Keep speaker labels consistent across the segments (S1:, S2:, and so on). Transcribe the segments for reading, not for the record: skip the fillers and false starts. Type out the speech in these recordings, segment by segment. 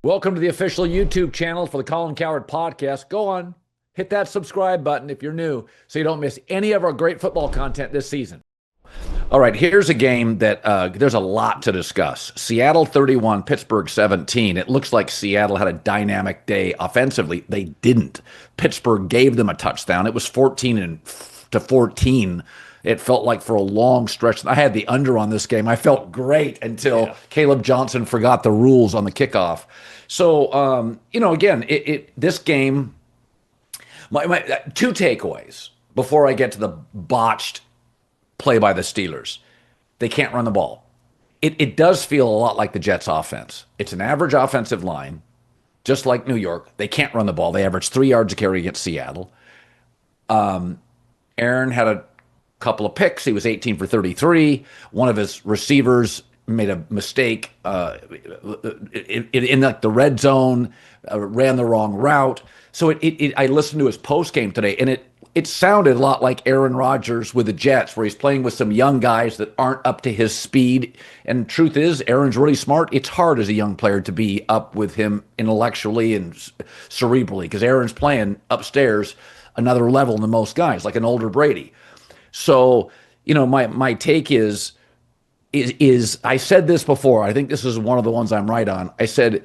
S1: Welcome to the official YouTube channel for the Colin Cowherd podcast. Go on, hit that subscribe button if you're new so you don't miss any of our great football content this season. All right, here's a game that there's a lot to discuss. Seattle 31, Pittsburgh 17. It looks like Seattle had a dynamic day offensively. They didn't. Pittsburgh gave them a touchdown. It was 14-14. It felt like for a long stretch. I had the under on this game. I felt great until Caleb Johnson forgot the rules on the kickoff. So, again, this game, my two takeaways before I get to the botched play by the Steelers. They can't run the ball. It does feel a lot like the Jets offense. It's an average offensive line, just like New York. They can't run the ball. They average 3 yards a carry against Seattle. Aaron had a couple of picks. He was 18 for 33. One of his receivers made a mistake in the red zone, ran the wrong route. So I listened to his post game today, and it sounded a lot like Aaron Rodgers with the Jets, where he's playing with some young guys that aren't up to his speed. And truth is, Aaron's really smart. It's hard as a young player to be up with him intellectually and cerebrally, because Aaron's playing upstairs another level than most guys, like an older Brady. So, my take is I said this before. I think this is one of the ones I'm right on. I said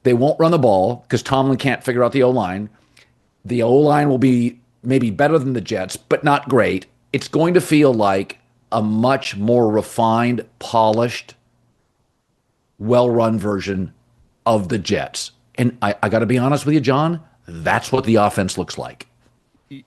S1: they won't run the ball because Tomlin can't figure out the O-line. The O-line will be maybe better than the Jets, but not great. It's going to feel like a much more refined, polished, well-run version of the Jets. And I got to be honest with you, John, that's what the offense looks like.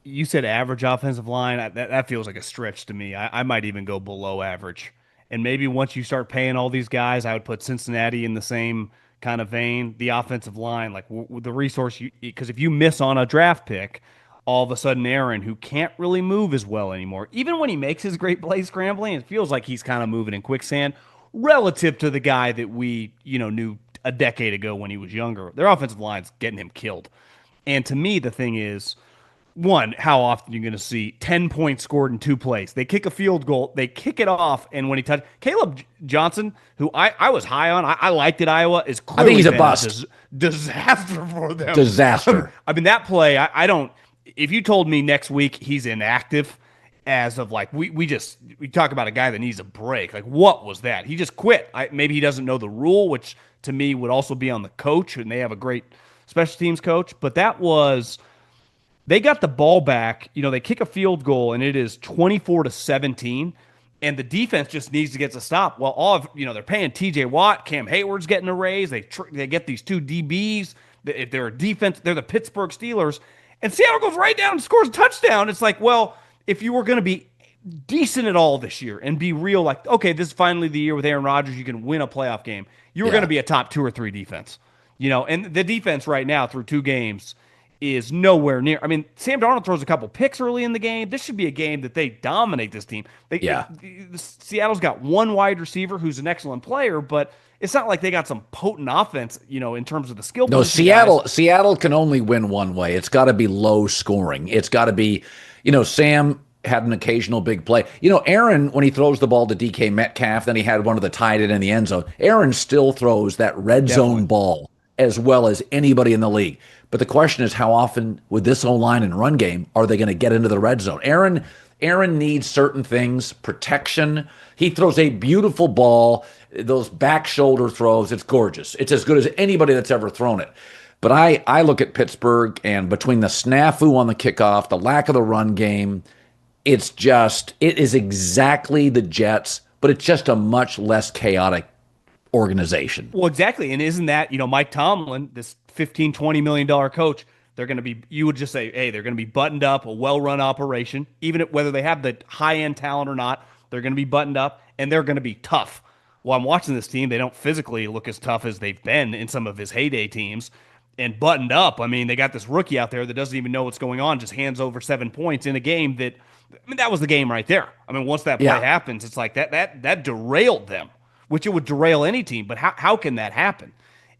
S2: You said average offensive line. That feels like a stretch to me. I might even go below average. And maybe once you start paying all these guys, I would put Cincinnati in the same kind of vein. The offensive line, like with the resource, because if you miss on a draft pick, all of a sudden Aaron, who can't really move as well anymore, even when he makes his great play scrambling, it feels like he's kind of moving in quicksand relative to the guy that we knew a decade ago when he was younger. Their offensive line's getting him killed. And to me, the thing is, one, how often you're going to see 10 points scored in 2 plays. They kick a field goal, they kick it off, and when he touched Caleb Johnson, who I was high on, I liked at Iowa, is clearly
S1: I think he's a bust.
S2: Disaster for them.
S1: Disaster.
S2: I mean, that play, I don't. If you told me next week he's inactive, as of like we talk about a guy that needs a break. Like, what was that? He just quit. Maybe he doesn't know the rule, which to me would also be on the coach, and they have a great special teams coach. But that was. They got the ball back. They kick a field goal, and it is 24-17, and the defense just needs to get to stop. Well, they're paying T.J. Watt, Cam Hayward's getting a raise. They get these 2 DBs. If they're a defense, they're the Pittsburgh Steelers, and Seattle goes right down and scores a touchdown. It's like, well, if you were going to be decent at all this year and be real, like, okay, this is finally the year with Aaron Rodgers, you can win a playoff game. You were going to be a top 2 or 3 defense, and the defense right now through 2 games is nowhere near. I mean, Sam Darnold throws a couple picks early in the game. This should be a game that they dominate this team. Seattle's got 1 wide receiver who's an excellent player, but it's not like they got some potent offense, in terms of the skill.
S1: No, Seattle can only win one way. It's got to be low scoring. It's got to be, Sam had an occasional big play. Aaron, when he throws the ball to DK Metcalf, then he had one of the tied it in the end zone. Aaron still throws that red zone ball as well as anybody in the league. But the question is, how often with this O-line and run game are they going to get into the red zone? Aaron needs certain things, protection. He throws a beautiful ball, those back shoulder throws. It's gorgeous. It's as good as anybody that's ever thrown it. But I look at Pittsburgh, and between the snafu on the kickoff, the lack of the run game, it is exactly the Jets, but it's just a much less chaotic organization.
S2: Well, exactly. And isn't that, Mike Tomlin, this $15, $20 million coach, they're going to be, you would just say, hey, they're going to be buttoned up, a well-run operation, even whether they have the high-end talent or not, they're going to be buttoned up, and they're going to be tough. Well, I'm watching this team. They don't physically look as tough as they've been in some of his heyday teams. And buttoned up, I mean, they got this rookie out there that doesn't even know what's going on, just hands over 7 points in a game that was the game right there. I mean, once that play happens, it's like that derailed them, which it would derail any team. But how can that happen?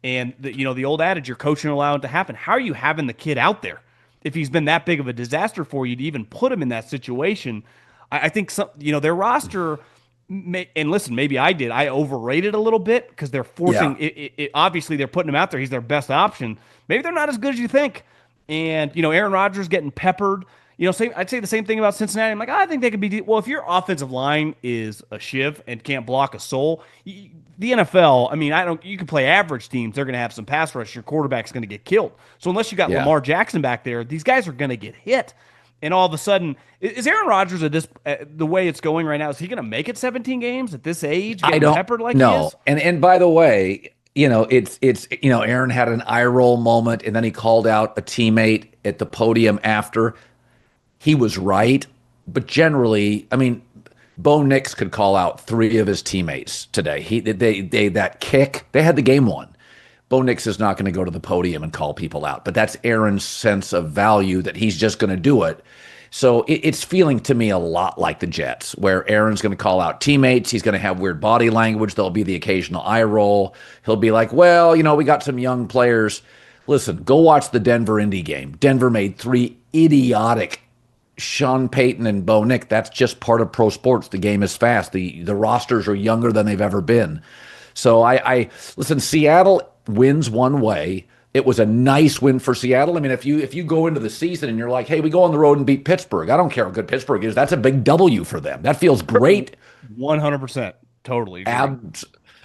S2: And the old adage, you're coaching allowing it to happen. How are you having the kid out there if he's been that big of a disaster for you to even put him in that situation? I think their roster And listen, maybe I did. I overrated a little bit because they're forcing
S1: Yeah.
S2: it. Obviously, they're putting him out there. He's their best option. Maybe they're not as good as you think. And Aaron Rodgers getting peppered. I'd say the same thing about Cincinnati. I'm like, I think they could be. Well, if your offensive line is a shiv and can't block a soul, the NFL. I mean, I don't. You can play average teams. They're going to have some pass rush. Your quarterback's going to get killed. So unless you got
S1: Yeah.
S2: Lamar Jackson back there, these guys are going to get hit. And all of a sudden, is Aaron Rodgers the way it's going right now? Is he going to make it 17 games at this age?
S1: I
S2: Getting
S1: don't
S2: peppered like he
S1: know.
S2: is?
S1: And by the way, it's Aaron had an eye roll moment, and then he called out a teammate at the podium after. He was right, but generally, I mean, Bo Nix could call out three of his teammates today. They that kick, they had the game won. Bo Nix is not going to go to the podium and call people out, but that's Aaron's sense of value that he's just going to do it. So it's feeling to me a lot like the Jets, where Aaron's going to call out teammates. He's going to have weird body language. There'll be the occasional eye roll. He'll be like, well, we got some young players. Listen, go watch the Denver-Indy game. Denver made three idiotic Sean Payton and Bo Nix. That's just part of pro sports. The game is fast. The rosters are younger than they've ever been. So I listen, Seattle wins one way. It was a nice win for Seattle. I mean, if you go into the season and you're like, hey, we go on the road and beat Pittsburgh. I don't care how good Pittsburgh is. That's a big W for them. That feels great.
S2: 100%. Totally.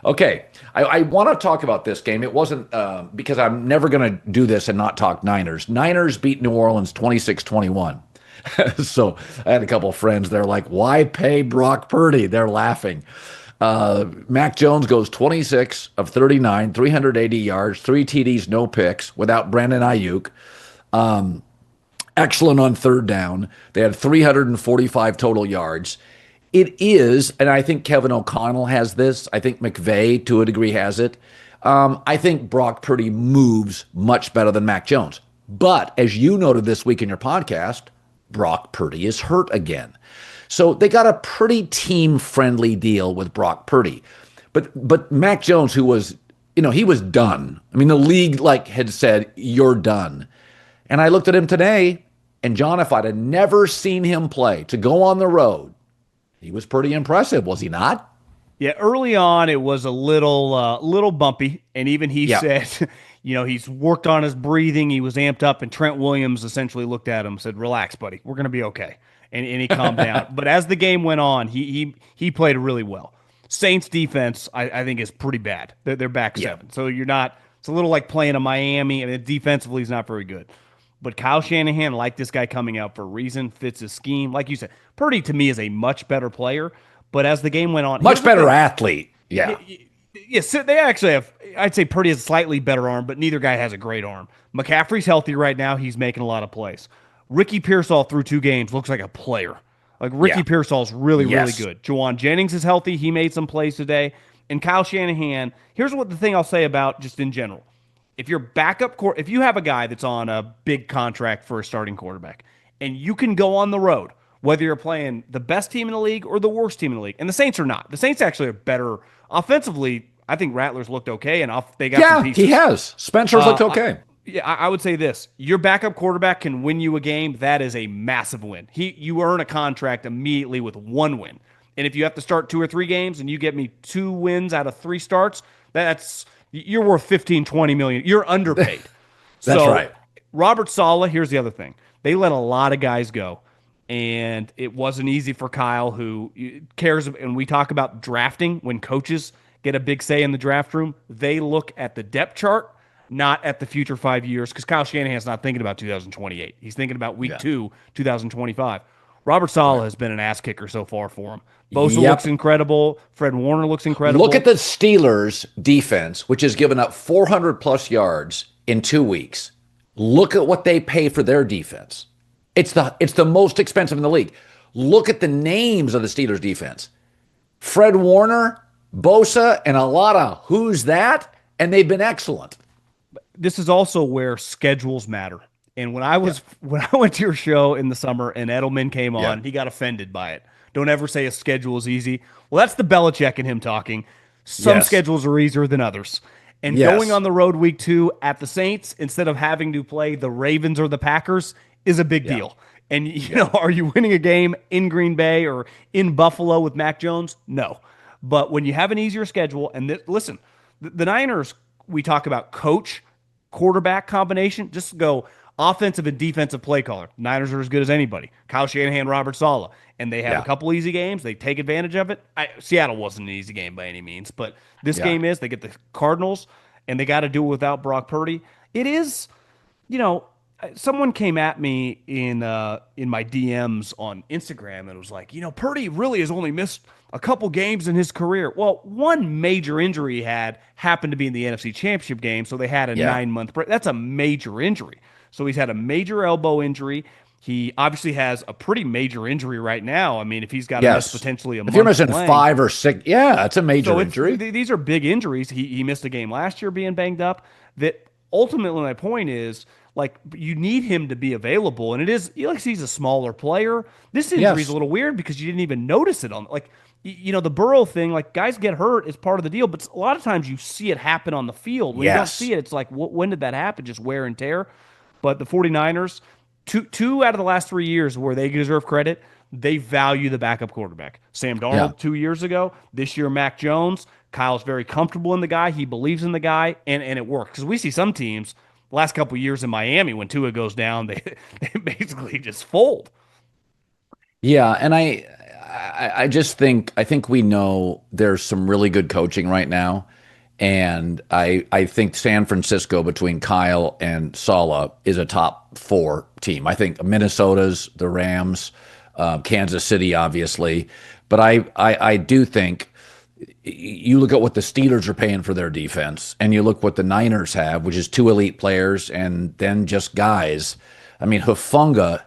S1: Okay. I want to talk about this game. It wasn't because I'm never going to do this and not talk Niners. Niners beat New Orleans 26-21. So I had a couple of friends. They're like, why pay Brock Purdy? They're laughing. Mac Jones goes 26 of 39, 380 yards, 3 TDs, no picks without Brandon Ayuk. Excellent on third down. They had 345 total yards. It is, and I think Kevin O'Connell has this. I think McVay, to a degree, has it. I think Brock Purdy moves much better than Mac Jones. But as you noted this week in your podcast, Brock Purdy is hurt again. So they got a pretty team-friendly deal with Brock Purdy. But Mac Jones, who was, he was done. I mean, the league had said, you're done. And I looked at him today, and John, if I'd have never seen him play, to go on the road, he was pretty impressive, was he not?
S2: Yeah, early on it was a little bumpy, and even he said, he's worked on his breathing, he was amped up, and Trent Williams essentially looked at him and said, relax, buddy, we're going to be okay. And he calmed down. But as the game went on, he played really well. Saints defense, I think, is pretty bad. They're back 7. So it's a little like playing a Miami. I mean, defensively, he's not very good. But Kyle Shanahan liked this guy coming out for a reason, fits his scheme. Like you said, Purdy to me is a much better player. But as the game went on,
S1: much better athlete. Yeah.
S2: Yes, they actually have. I'd say Purdy has a slightly better arm, but neither guy has a great arm. McCaffrey's healthy right now. He's making a lot of plays. Ricky Pearsall through 2 games looks like a player. Like Ricky Pearsall's really good. Juwan Jennings is healthy. He made some plays today. And Kyle Shanahan, here's the thing I'll say about just in general. If your if you have a guy that's on a big contract for a starting quarterback, and you can go on the road, whether you're playing the best team in the league or the worst team in the league, and the Saints are not. The Saints actually are better offensively. I think Rattlers looked okay, and they got some pieces.
S1: He has. Spencer's looked okay.
S2: I would say this. Your backup quarterback can win you a game. That is a massive win. You earn a contract immediately with 1 win. And if you have to start 2 or 3 games and you get me 2 wins out of 3 starts, you're worth 15, 20 million. You're underpaid.
S1: That's right.
S2: Robert Saleh, here's the other thing. They let a lot of guys go. And it wasn't easy for Kyle, who cares. And we talk about drafting when coaches get a big say in the draft room. They look at the depth chart, not at the future 5 years, because Kyle Shanahan's not thinking about 2028. He's thinking about week 2, 2025. Robert Saleh has been an ass kicker so far for him. Bosa looks incredible. Fred Warner looks incredible.
S1: Look at the Steelers' defense, which has given up 400-plus yards in 2 weeks. Look at what they pay for their defense. It's the most expensive in the league. Look at the names of the Steelers' defense. Fred Warner, Bosa, and a lot of who's that, and they've been excellent.
S2: This is also where schedules matter. And when I went to your show in the summer and Edelman came on, he got offended by it. Don't ever say a schedule is easy. Well, that's the Belichick in him talking. Some schedules are easier than others. And going on the road week 2 at the Saints instead of having to play the Ravens or the Packers is a big deal. And are you winning a game in Green Bay or in Buffalo with Mac Jones? No. But when you have an easier schedule, and listen, the Niners, we talk about coach, quarterback combination, just go offensive and defensive play caller. Niners are as good as anybody. Kyle Shanahan, Robert Saleh. And they have a
S1: Yeah.
S2: couple easy games. They take advantage of it. Seattle wasn't an easy game by any means, but this
S1: Yeah.
S2: game is. They get the Cardinals, and they got to do it without Brock Purdy. It is, you know, someone came at me in my DMs on Instagram and was like, Purdy really has only missed a couple games in his career. Well, one major injury he had happened to be in the NFC Championship game, so they had a
S1: Yeah.
S2: 9-month break. That's a major injury. So he's had a major elbow injury. He obviously has a pretty major injury right now. I mean, if he's got to miss
S1: Yes.
S2: potentially a
S1: If
S2: month
S1: you're missing
S2: playing,
S1: 5 or 6, yeah, it's a major
S2: so
S1: injury.
S2: these are big injuries. He missed a game last year being banged up. That ultimately, my point is, like, you need him to be available, and it is like he's a smaller player. This injury is a
S1: Yes.
S2: little weird because you didn't even notice it on the Burrow thing. Like, guys get hurt is part of the deal, but a lot of times you see it happen on the field. When you don't
S1: Yes.
S2: see it, it's like, when did that happen? Just wear and tear. But the 49ers, two out of the last 3 years where they deserve credit, they value the backup quarterback. Sam Darnold
S1: Yeah.
S2: 2 years ago. This year, Mac Jones. Kyle's very comfortable in the guy. He believes in the guy, and it works. Because we see some teams the last couple of years in Miami, when Tua goes down, they basically just fold.
S1: Yeah, and I just think we know there's some really good coaching right now, and I think San Francisco between Kyle and Saleh is a top 4 team. I think Minnesota's, the Rams, Kansas City, obviously, but I do think you look at what the Steelers are paying for their defense, and you look what the Niners have, which is 2 elite players and then just guys. I mean, Hufanga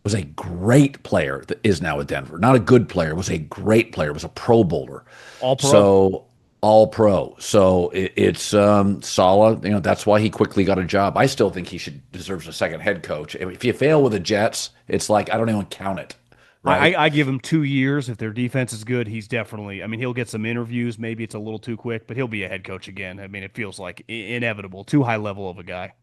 S1: was a great player that is now at Denver. Not a good player, was a great player, was a Pro Bowler.
S2: All pro.
S1: So all pro. So it's solid. That's why he quickly got a job. I still think he deserves a second head coach. If you fail with the Jets, it's like I don't even count it. Right?
S2: I give him 2 years. If their defense is good, he's definitely. I mean, he'll get some interviews. Maybe it's a little too quick, but he'll be a head coach again. I mean, it feels like inevitable. Too high level of a guy.